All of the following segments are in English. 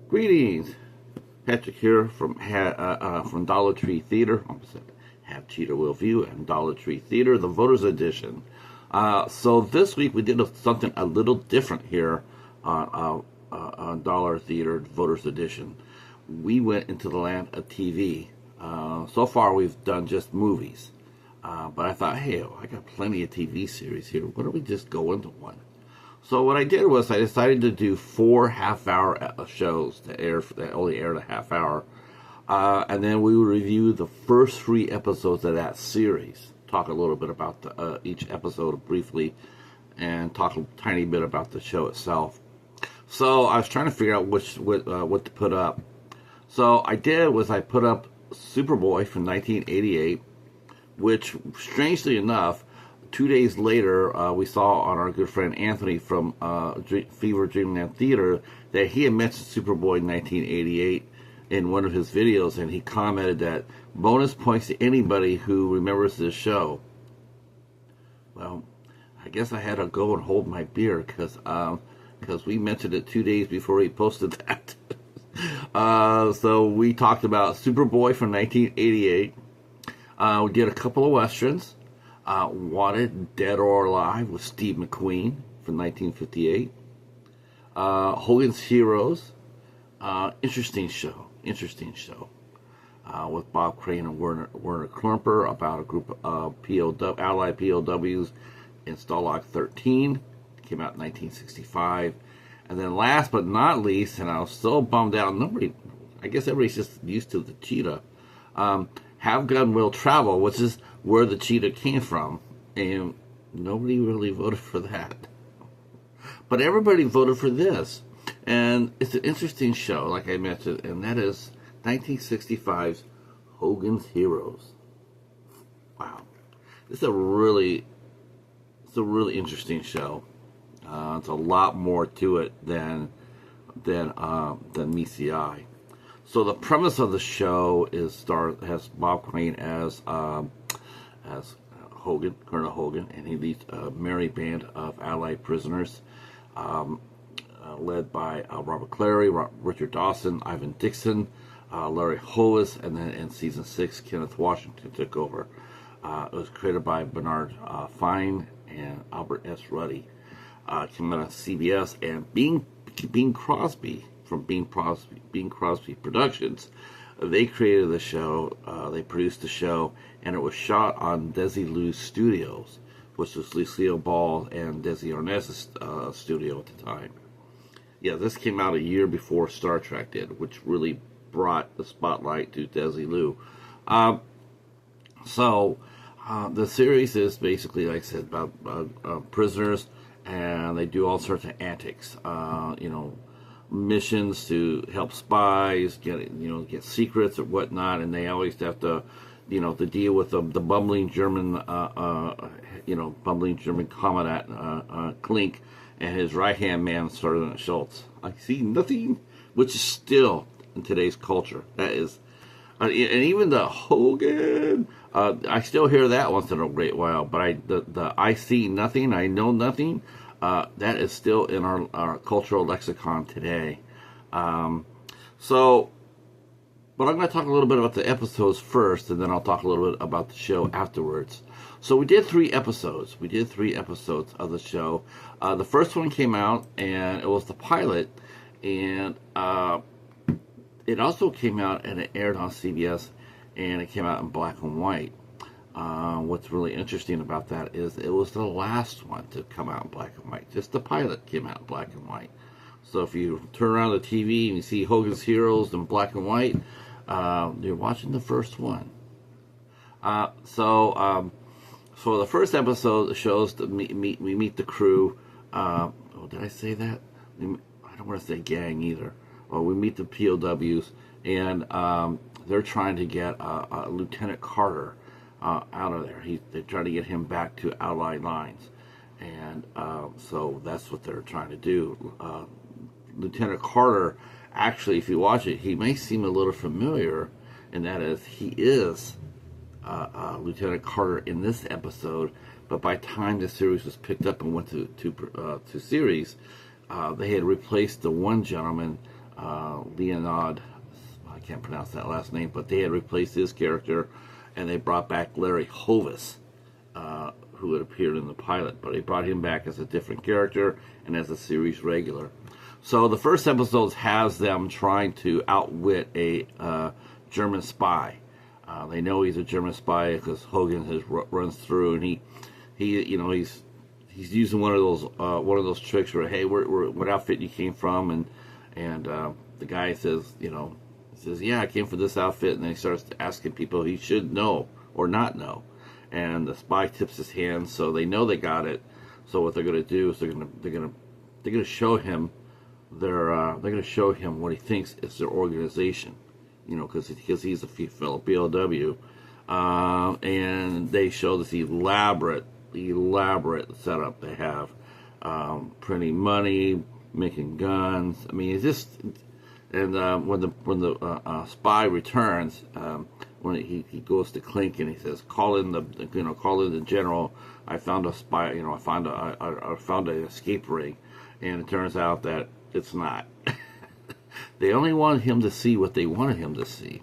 Greetings, Patrick here from Dollar Tree Theater. Almost said Have Cheetah Will View and Dollar Tree Theater, the Voters Edition. So this week we did something a little different here on Dollar Theater Voters Edition. We went into the land of TV. So far we've done just movies, but I thought, hey, I got plenty of TV series here. Why don't we just go into one? So what I did was I decided to do 4 half-hour shows that only aired a half hour, and then we would review the first 3 episodes of that series. Talk a little bit about each episode briefly, and talk a tiny bit about the show itself. So I was trying to figure out what to put up. So I put up Superboy from 1988, which strangely enough, 2 days later, we saw on our good friend Anthony from Fever Dreamland Theater that he had mentioned Superboy in 1988 in one of his videos, and he commented that bonus points to anybody who remembers this show. Well, I guess I had to go and hold my beer because we mentioned it 2 days before he posted that. So we talked about Superboy from 1988. We did a couple of westerns. Wanted, Dead or Alive with Steve McQueen from 1958. Hogan's Heroes. Interesting show. With Bob Crane and Werner Klemperer about a group of Allied POWs in Stalag 13. Came out in 1965. And then last but not least, and I was so bummed out, I guess everybody's just used to the cheetah. Have Gun Will Travel, which is where the cheetah came from, and nobody really voted for that. But everybody voted for this, and it's an interesting show, like I mentioned, and that is 1965's Hogan's Heroes. Wow, it's a really interesting show. It's a lot more to it than meets the eye. So the premise of the show has Bob Crane as Hogan, Colonel Hogan, and he leads a merry band of Allied prisoners, led by Robert Clary, Richard Dawson, Ivan Dixon, Larry Hollis, and then in season 6, Kenneth Washington took over. It was created by Bernard Fine and Albert S. Ruddy. Came out on CBS, and Bing Crosby from Bing Crosby Productions, they created the show, they produced the show, and it was shot on Desilu Studios, which was Lucille Ball and Desi Arnaz's studio at the time. Yeah, this came out a year before Star Trek did, which really brought the spotlight to Desilu. So the series is basically, like I said, about prisoners, and they do all sorts of antics, missions to help spies get secrets or whatnot, and they always have to deal with the bumbling German commandant Klink and his right hand man Sergeant Schultz. I see nothing, which is still in today's culture. That is, and even the Hogan, I still hear that once in a great while. But the I see nothing, I know nothing. That is still in our cultural lexicon today. But I'm going to talk a little bit about the episodes first, and then I'll talk a little bit about the show afterwards. So we did 3 episodes. of the show. The first one came out, and it was the pilot, and it also came out and it aired on CBS, and it came out in black and white. What's really interesting about that is it was the last one to come out in black and white. Just the pilot came out in black and white. So if you turn around the TV and you see Hogan's Heroes in black and white, you're watching the first one. So the first episode shows that we meet the crew. Did I say that? I don't want to say gang either. Well, we meet the POWs, and they're trying to get Lieutenant Carter out of there. They're trying to get him back to Allied lines, and so that's what they're trying to do. Lieutenant Carter, actually, if you watch it, he may seem a little familiar, and that is he is Lieutenant Carter in this episode. But by the time the series was picked up and went to series, they had replaced the one gentleman Leonard, I can't pronounce that last name, but they had replaced his character, and they brought back Larry Hovis, who had appeared in the pilot, but they brought him back as a different character and as a series regular. So the first episode has them trying to outwit a German spy. They know he's a German spy because Hogan runs through, and he he's using one of those tricks where, hey, what outfit you came from, and the guy says, yeah, I came from this outfit, and then he starts asking people he should know or not know, and the spy tips his hand, so they know they got it. So what they're going to do is they're going to show him what he thinks is their organization, because he's a fellow POW, and they show this elaborate setup they have, printing money, making guns. I mean, it's just, and when the spy returns, when he goes to Clink and he says, call in the general. I found a spy. I found an escape ring, and it turns out that it's not. They only wanted him to see what they wanted him to see.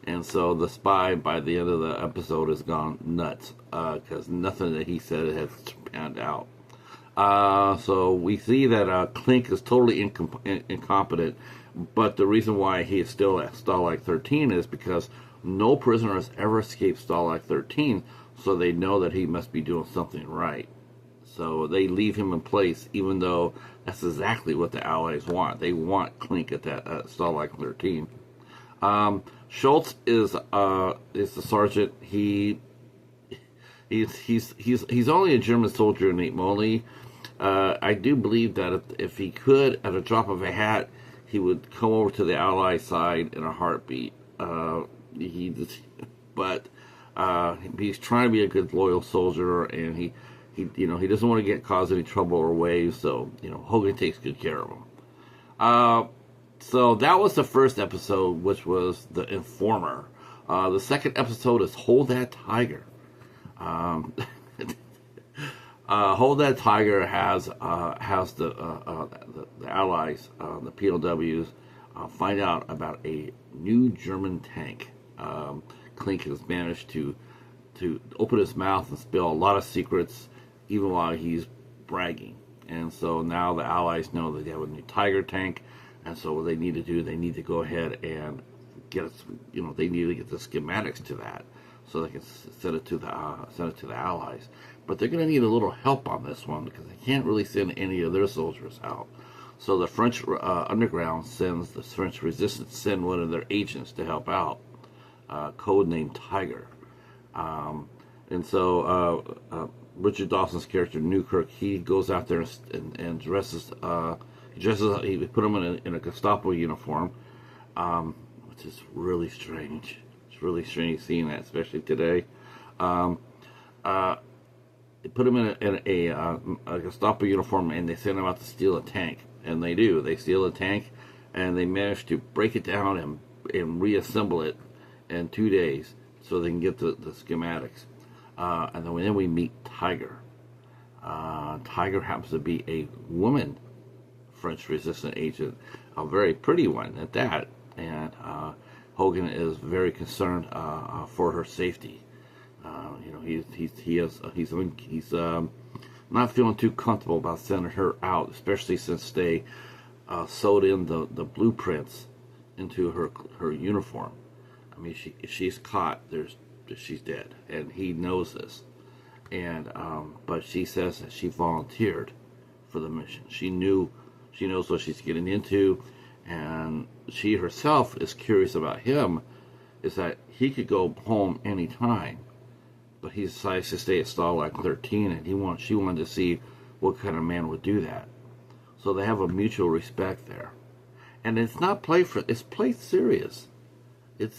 And so the spy, by the end of the episode, has gone nuts because nothing that he said has panned out. So we see that Clink is totally incompetent, but the reason why he is still at Stalag 13 is because no prisoner has ever escaped Stalag 13, so they know that he must be doing something right. So they leave him in place, even though that's exactly what the Allies want. They want Clink at that Stalag 13. Schultz is the sergeant. He's only a German soldier in name only. I do believe that if he could, at a drop of a hat, he would come over to the Allied side in a heartbeat. But he's trying to be a good, loyal soldier, and he doesn't want to cause any trouble or waves. So Hogan takes good care of him. So that was the first episode, which was The Informer. The second episode is Hold That Tiger. Hold That Tiger has the Allies, the POWs, find out about a new German tank. Clink has managed to open his mouth and spill a lot of secrets, even while he's bragging. And so now the Allies know that they have a new Tiger tank. And so what they need to go ahead and get they need to get the schematics to that, so they can send it to the Allies. But they're going to need a little help on this one because they can't really send any of their soldiers out. So the French underground the French resistance send one of their agents to help out, codenamed Tiger. And so Richard Dawson's character Newkirk, he goes out there and dresses. He put him in a Gestapo uniform, which is really strange. It's really strange seeing that, especially today. They put him in a Gestapo uniform, and they send him out to steal a tank. And they do. They steal a tank, and they manage to break it down and reassemble it in 2 days, so they can get the schematics. And then we meet Tiger. Tiger happens to be a woman French resistance agent, a very pretty one at that, and Hogan is very concerned for her safety. He's not feeling too comfortable about sending her out, especially since they sewed in the blueprints into her uniform. I mean, if she's caught, she's dead, and he knows this. And but she says that she volunteered for the mission. She knows what she's getting into, and she herself is curious about him, is that he could go home anytime, but he decides to stay at Stalag 13, and she wanted to see what kind of man would do that. So they have a mutual respect there, and it's not it's played serious.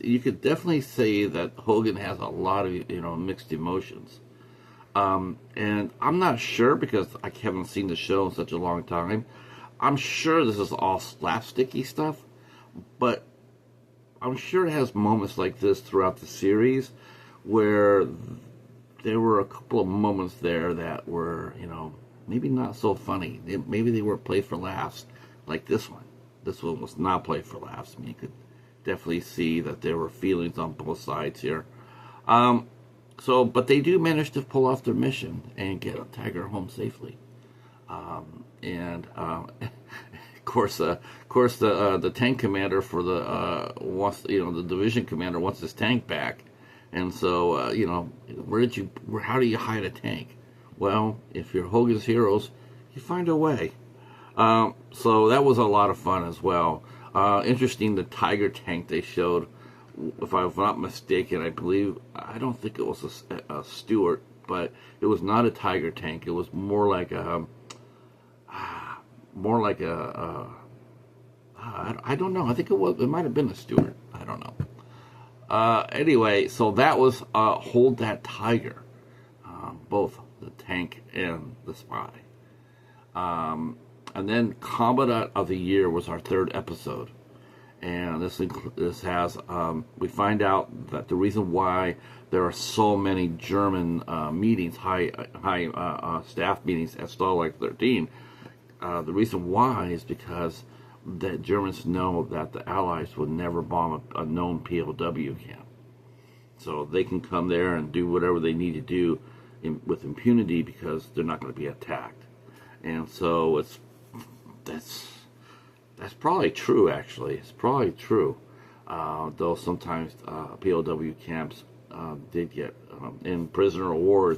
You could definitely say that Hogan has a lot of mixed emotions, and I'm not sure because I haven't seen the show in such a long time. I'm sure this is all slapsticky stuff, but I'm sure it has moments like this throughout the series where there were a couple of moments there that were, maybe not so funny. Maybe they were played for laughs, like this one. this one was not played for laughs. I mean, you could definitely see that there were feelings on both sides here. But they do manage to pull off their mission and get Tiger home safely. The tank commander for the wants, the division commander wants his tank back, and so how do you hide a tank? Well, if you're Hogan's Heroes, you find a way. So that was a lot of fun as well. Interesting, the Tiger tank they showed, if I'm not mistaken, I don't think it was a Stuart, but it was not a Tiger tank. It was more like a I don't know. I think it might have been a Stuart. I don't know. Anyway, so that was Hold That Tiger, both the tank and the spy. And then Combat of the Year was our third episode. And this has, we find out that the reason why there are so many German meetings, high staff meetings at Stalag 13, the reason why is because the Germans know that the Allies would never bomb a known POW camp. So they can come there and do whatever they need to do with impunity because they're not going to be attacked. And so that's probably true, actually. It's probably true. Though sometimes POW camps did get, in prisoner of war,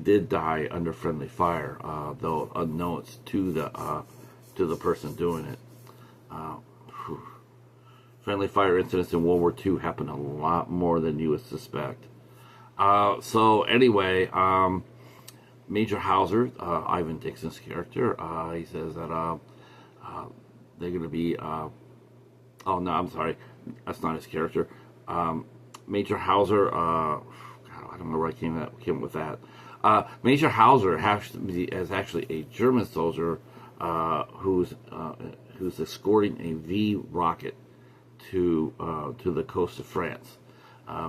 did die under friendly fire, though unknowns to the person doing it. Friendly fire incidents in World War II happen a lot more than you would suspect. So anyway, Major Hauser, Ivan Dixon's character, he says that they're going to be... oh, no, I'm sorry. That's not his character. Major Hauser... God, I don't know where I came up with that. Major Hauser is actually a German soldier who's escorting a V rocket to the coast of France.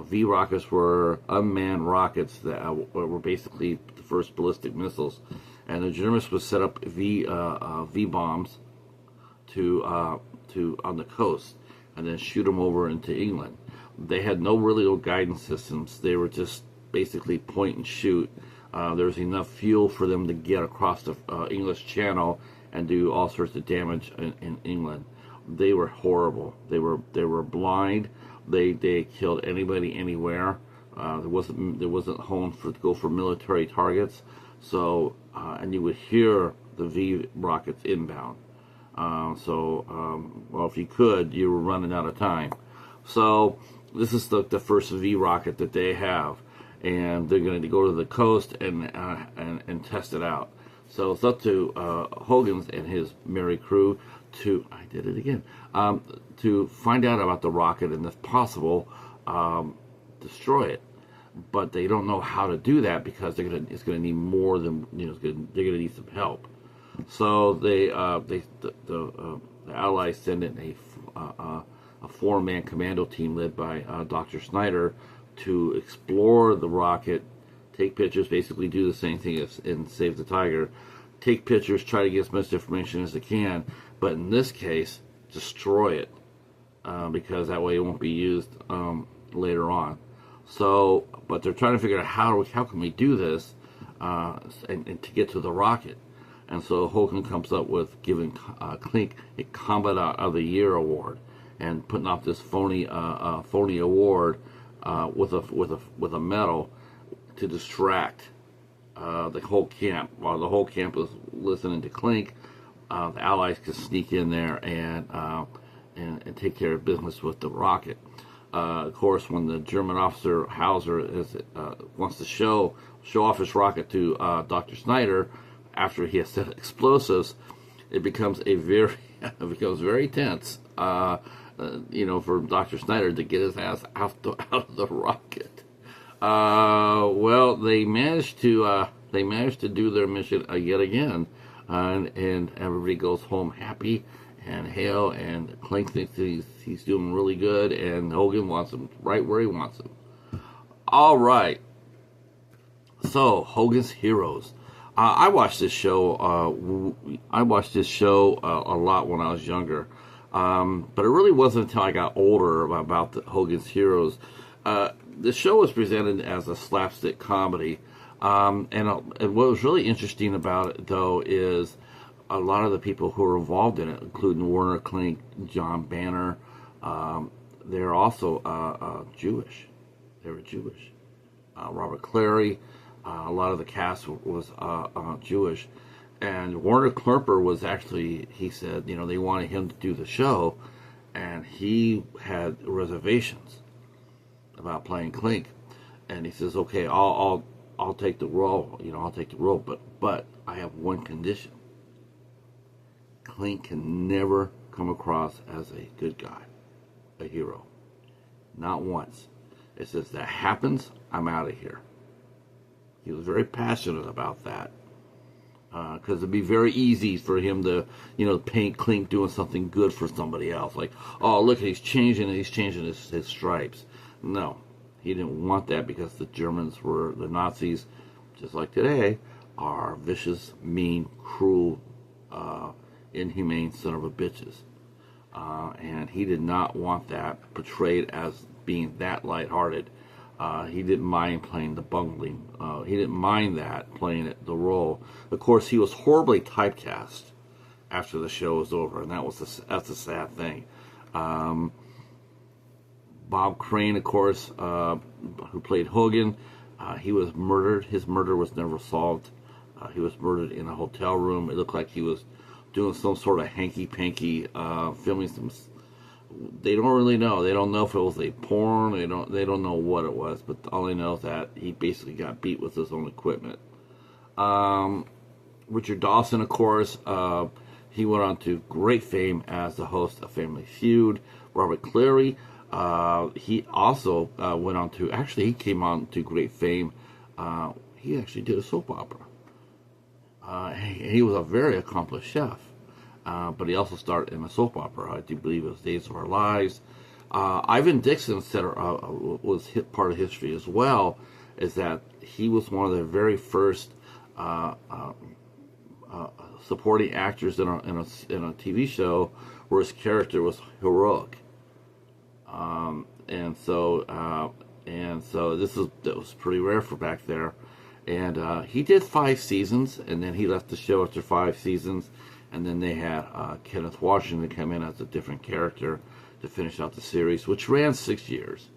V rockets were unmanned rockets that were basically the first ballistic missiles, and the Germans would set up V bombs on the coast and then shoot them over into England. They had no real guidance systems. They were just basically point and shoot. There was enough fuel for them to get across the English Channel and do all sorts of damage in England. They were horrible. They were blind. They killed anybody anywhere. There wasn't home to go for military targets. So and you would hear the V rockets inbound. Well, if you could, you were running out of time. So this is the first V rocket that they have, and they're going to go to the coast and test it out. So it's up to Hogan's and his merry crew to find out about the rocket and, if possible, destroy it. But they don't know how to do that because it's going to need more than they're going to need some help. So the Allies send in a four-man commando team led by Dr. Snyder to explore the rocket, take pictures, basically do the same thing in Save the Tiger. Take pictures, try to get as much information as they can, but in this case, destroy it because that way it won't be used later on. So, but they're trying to figure out how can we do this and to get to the rocket. And so Hogan comes up with giving Klink a Combat of the Year award and putting off this phony award with a medal to distract the whole camp. While the whole camp was listening to Klink, the Allies could sneak in there and take care of business with the rocket. Of course, when the German officer Hauser wants to show off his rocket to Dr. Snyder after he has set explosives, it becomes very tense. For Dr. Snyder to get his ass out of the rocket. Well, they managed to do their mission yet again, and everybody goes home happy and hale, and Klink thinks he's doing really good, and Hogan wants him right where he wants him. All right. So Hogan's Heroes. I watched this show. A lot when I was younger. But it really wasn't until I got older about Hogan's Heroes. The show was presented as a slapstick comedy. And what was really interesting about it, though, is a lot of the people who were involved in it, including Werner Klink, John Banner, they're also Jewish. They were Jewish. Robert Clary, a lot of the cast was Jewish. And Werner Klemperer was actually, he said, they wanted him to do the show, and he had reservations about playing Klink. And he says, okay, I'll take the role, I'll take the role, but I have one condition. Klink can never come across as a good guy, a hero. Not once. It says that happens, I'm out of here. He was very passionate about that. Because it'd be very easy for him to, paint Klink doing something good for somebody else. Like, oh, look, he's changing his stripes. No, he didn't want that because the Nazis, just like today, are vicious, mean, cruel, inhumane son of a bitches. And he did not want that portrayed as being that lighthearted. He didn't mind playing the bungling. He didn't mind that, playing the role. Of course, he was horribly typecast after the show was over, and that's a sad thing. Bob Crane, of course, who played Hogan, he was murdered. His murder was never solved. He was murdered in a hotel room. It looked like he was doing some sort of hanky-panky, filming some. They don't really know. They don't know if it was a porn. They don't know what it was. But all they know is that he basically got beat with his own equipment. Richard Dawson, of course, he went on to great fame as the host of Family Feud. Robert Clary, he also went on to, actually he came on to great fame. He actually did a soap opera. He was a very accomplished chef. But he also starred in a soap opera. I do believe it was Days of Our Lives. Ivan Dixon was part of history as well, is that he was one of the very first supporting actors in a TV show where his character was heroic. And so that was pretty rare for back there. And he did 5 seasons, and then he left the show after 5 seasons. And then they had Kenneth Washington come in as a different character to finish out the series, which ran 6 years,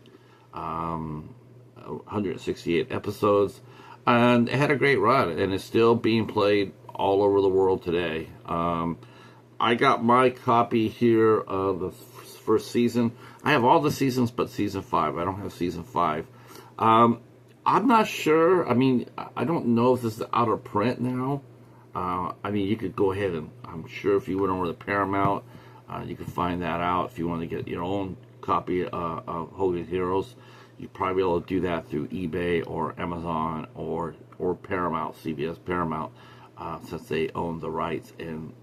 168 episodes, and it had a great run, and it's still being played all over the world today. I got my copy here of the first season. I have all the seasons but season 5. I don't have season 5. I'm not sure. I mean, I don't know if this is out of print now. I mean, you could go ahead and, I'm sure if you went over to Paramount, you could find that out. If you want to get your own copy of Hogan Heroes, you'd probably be able to do that through eBay or Amazon or Paramount, CBS Paramount, since they own the rights. And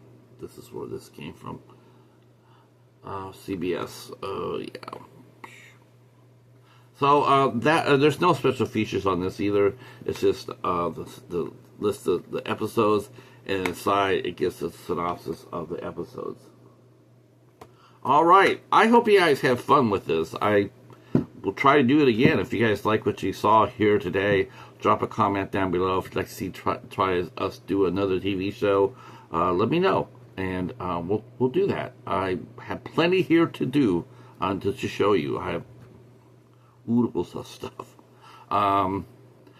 this is where this came from. CBS, yeah. So there's no special features on this either. It's just the list of the episodes, and inside it gives a synopsis of the episodes. All right, I hope you guys have fun with this. I will try to do it again. If you guys like what you saw here today, drop a comment down below. If you'd like to see try us do another TV show, let me know, and we'll do that. I have plenty here to do to show you. I have oodles of stuff.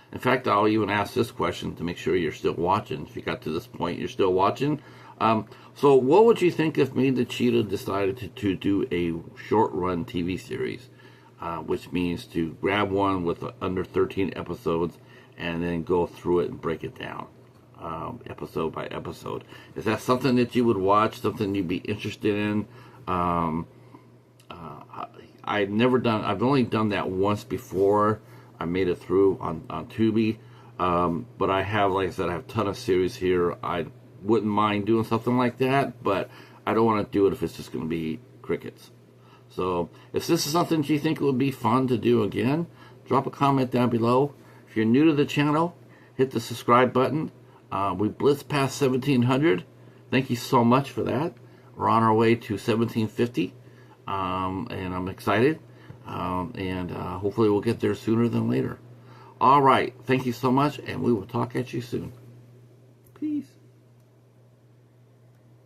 In fact, I'll even ask this question to make sure you're still watching. If you got to this point, you're still watching. So what would you think if me and the Cheetah decided to do a short-run TV series, which means to grab one with under 13 episodes and then go through it and break it down, episode by episode? Is that something that you would watch, something you'd be interested in? I've only done that once before. I made it through on Tubi, but I have, like I said, I have a ton of series here. I wouldn't mind doing something like that, but I don't want to do it if it's just going to be crickets. So if this is something you think would be fun to do again, drop a comment down below. If you're new to the channel, hit the subscribe button. We blitzed past 1,700. Thank you so much for that. We're on our way to 1750, and I'm excited, and hopefully we'll get there sooner than later. All right, thank you so much, and we will talk at you soon. Peace.